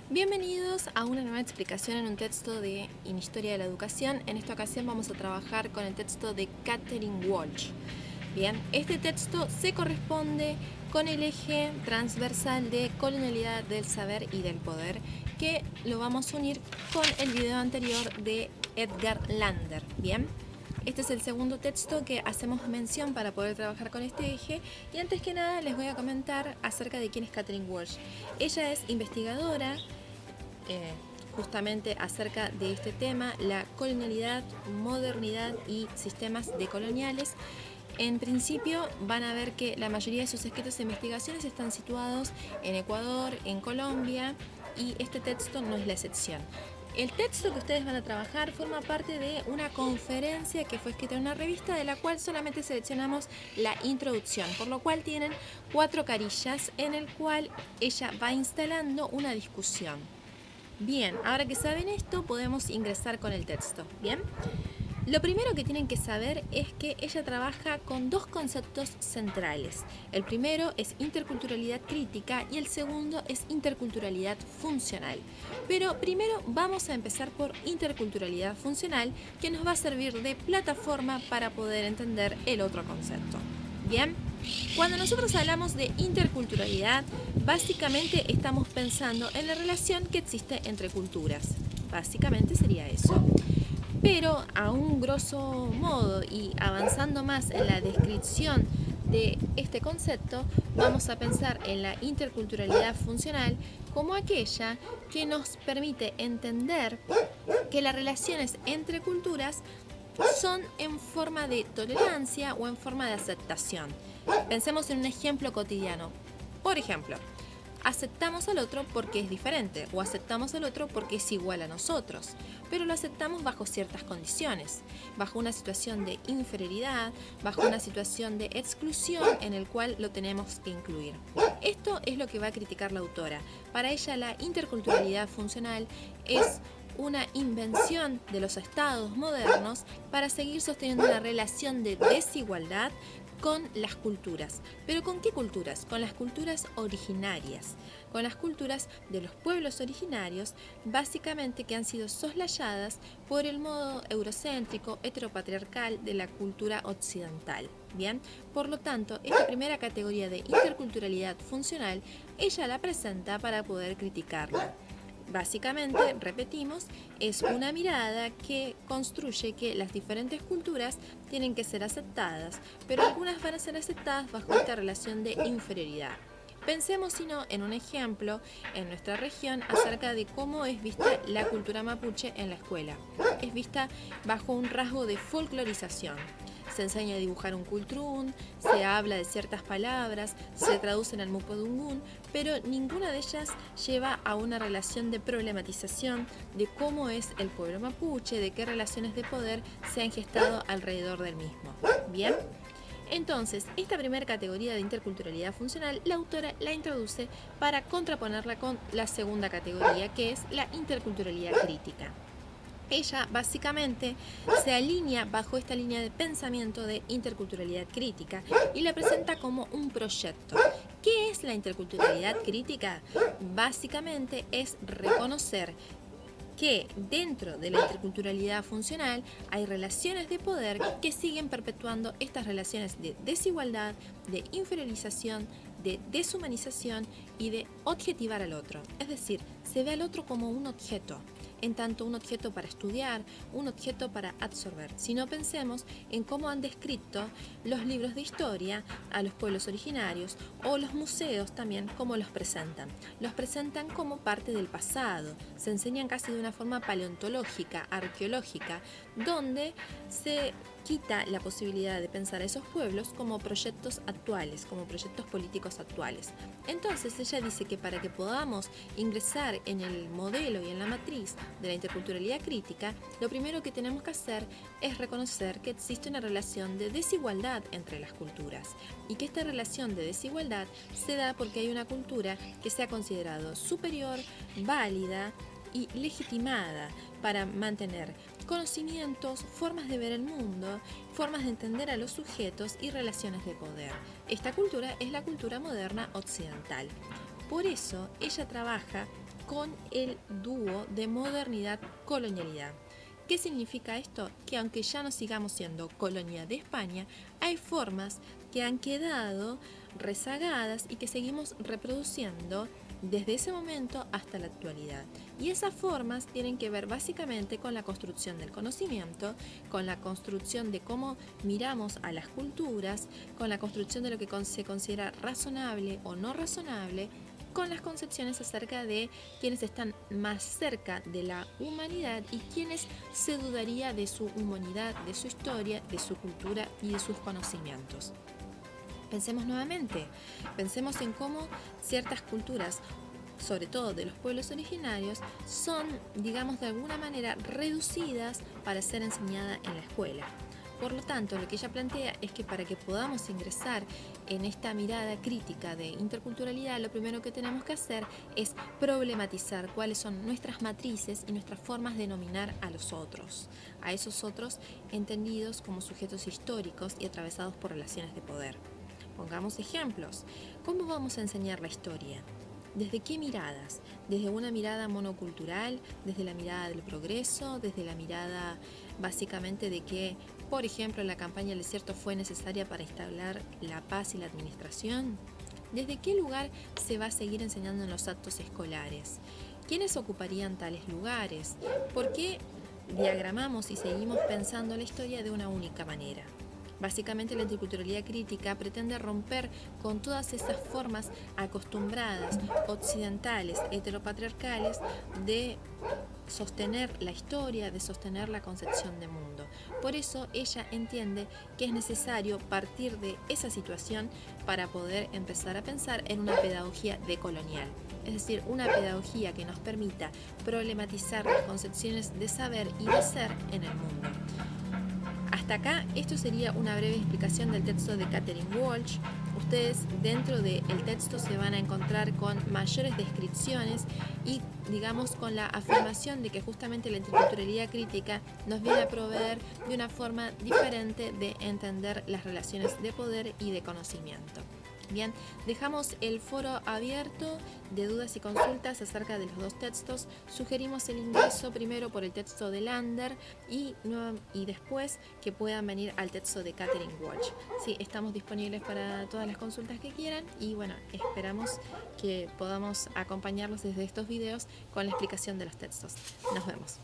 Bienvenidos a una nueva explicación en un texto de Historia de la Educación. En esta ocasión vamos a trabajar con el texto de Catherine Walsh. Bien, este texto se corresponde con el eje transversal de colonialidad del saber y del poder, que lo vamos a unir con el video anterior de Edgar Lander. Bien, este es el segundo texto que hacemos mención para poder trabajar con este eje, y antes que nada les voy a comentar acerca de quién es Catherine Walsh. Ella es investigadora justamente acerca de este tema, la colonialidad, modernidad y sistemas decoloniales. En principio van a ver que la mayoría de sus escritos e investigaciones están situados en Ecuador, en Colombia, y este texto no es la excepción. El texto que ustedes van a trabajar forma parte de una conferencia que fue escrita en una revista, de la cual solamente seleccionamos la introducción, por lo cual tienen 4 carillas en el cual ella va instalando una discusión. Bien, ahora que saben esto, podemos ingresar con el texto. Bien, lo primero que tienen que saber es que ella trabaja con 2 conceptos centrales. El primero es interculturalidad crítica y el segundo es interculturalidad funcional. Pero primero vamos a empezar por interculturalidad funcional, que nos va a servir de plataforma para poder entender el otro concepto. Bien, cuando nosotros hablamos de interculturalidad, básicamente estamos pensando en la relación que existe entre culturas. Básicamente sería eso. Pero a un grosso modo y avanzando más en la descripción de este concepto, vamos a pensar en la interculturalidad funcional como aquella que nos permite entender que las relaciones entre culturas son en forma de tolerancia o en forma de aceptación. Pensemos en un ejemplo cotidiano. Por ejemplo, aceptamos al otro porque es diferente o aceptamos al otro porque es igual a nosotros, pero lo aceptamos bajo ciertas condiciones, bajo una situación de inferioridad, bajo una situación de exclusión en el cual lo tenemos que incluir. Esto es lo que va a criticar la autora. Para ella, la interculturalidad funcional es una invención de los estados modernos para seguir sosteniendo una relación de desigualdad con las culturas. ¿Pero con qué culturas? Con las culturas originarias, con las culturas de los pueblos originarios, básicamente que han sido soslayadas por el modo eurocéntrico, heteropatriarcal de la cultura occidental. Bien, por lo tanto, esta primera categoría de interculturalidad funcional, ella la presenta para poder criticarla. Básicamente, repetimos, es una mirada que construye que las diferentes culturas tienen que ser aceptadas, pero algunas van a ser aceptadas bajo esta relación de inferioridad. Pensemos, si no, en un ejemplo en nuestra región acerca de cómo es vista la cultura mapuche en la escuela. Es vista bajo un rasgo de folclorización. Se enseña a dibujar un cultrún, se habla de ciertas palabras, se traducen al mupodungún, pero ninguna de ellas lleva a una relación de problematización de cómo es el pueblo mapuche, de qué relaciones de poder se han gestado alrededor del mismo. ¿Bien? Entonces, esta primera categoría de interculturalidad funcional, la autora la introduce para contraponerla con la segunda categoría, que es la interculturalidad crítica. Ella básicamente se alinea bajo esta línea de pensamiento de interculturalidad crítica y la presenta como un proyecto. ¿Qué es la interculturalidad crítica? Básicamente es reconocer que dentro de la interculturalidad funcional hay relaciones de poder que siguen perpetuando estas relaciones de desigualdad, de inferiorización, de deshumanización y de objetivar al otro. Es decir, se ve al otro como un objeto, en tanto un objeto para estudiar, un objeto para absorber. Si no, pensemos en cómo han descrito los libros de historia a los pueblos originarios, o los museos también, cómo los presentan. Los presentan como parte del pasado, se enseñan casi de una forma paleontológica, arqueológica, donde se quita la posibilidad de pensar a esos pueblos como proyectos actuales, como proyectos políticos actuales. Entonces ella dice que para que podamos ingresar en el modelo y en la matriz de la interculturalidad crítica, lo primero que tenemos que hacer es reconocer que existe una relación de desigualdad entre las culturas, y que esta relación de desigualdad se da porque hay una cultura que se ha considerado superior, válida y legitimada para mantener conocimientos, formas de ver el mundo, formas de entender a los sujetos y relaciones de poder. Esta cultura es la cultura moderna occidental. Por eso ella trabaja con el dúo de modernidad-colonialidad. ¿Qué significa esto? Que aunque ya no sigamos siendo colonia de España, hay formas que han quedado rezagadas y que seguimos reproduciendo desde ese momento hasta la actualidad. Y esas formas tienen que ver básicamente con la construcción del conocimiento, con la construcción de cómo miramos a las culturas, con la construcción de lo que se considera razonable o no razonable, con las concepciones acerca de quienes están más cerca de la humanidad y quienes se dudaría de su humanidad, de su historia, de su cultura y de sus conocimientos. Pensemos nuevamente, pensemos en cómo ciertas culturas, sobre todo de los pueblos originarios, son, digamos, de alguna manera reducidas para ser enseñadas en la escuela. Por lo tanto, lo que ella plantea es que para que podamos ingresar en esta mirada crítica de interculturalidad, lo primero que tenemos que hacer es problematizar cuáles son nuestras matrices y nuestras formas de nominar a los otros, a esos otros entendidos como sujetos históricos y atravesados por relaciones de poder. Pongamos ejemplos. ¿Cómo vamos a enseñar la historia? ¿Desde qué miradas? ¿Desde una mirada monocultural? ¿Desde la mirada del progreso? ¿Desde la mirada básicamente de que, por ejemplo, la campaña del desierto fue necesaria para instaurar la paz y la administración? ¿Desde qué lugar se va a seguir enseñando en los actos escolares? ¿Quiénes ocuparían tales lugares? ¿Por qué diagramamos y seguimos pensando la historia de una única manera? Básicamente la interculturalidad crítica pretende romper con todas esas formas acostumbradas, occidentales, heteropatriarcales, de sostener la historia, de sostener la concepción de mundo. Por eso ella entiende que es necesario partir de esa situación para poder empezar a pensar en una pedagogía decolonial. Es decir, una pedagogía que nos permita problematizar las concepciones de saber y de ser en el mundo. Hasta acá, esto sería una breve explicación del texto de Katherine Walsh. Ustedes dentro del texto se van a encontrar con mayores descripciones y, digamos, con la afirmación de que justamente la interculturalidad crítica nos viene a proveer de una forma diferente de entender las relaciones de poder y de conocimiento. Bien, dejamos el foro abierto de dudas y consultas acerca de los dos textos. Sugerimos el ingreso primero por el texto de Lander y después que puedan venir al texto de Katherine Walsh. Sí, estamos disponibles para todas las consultas que quieran y bueno, esperamos que podamos acompañarlos desde estos videos con la explicación de los textos. Nos vemos.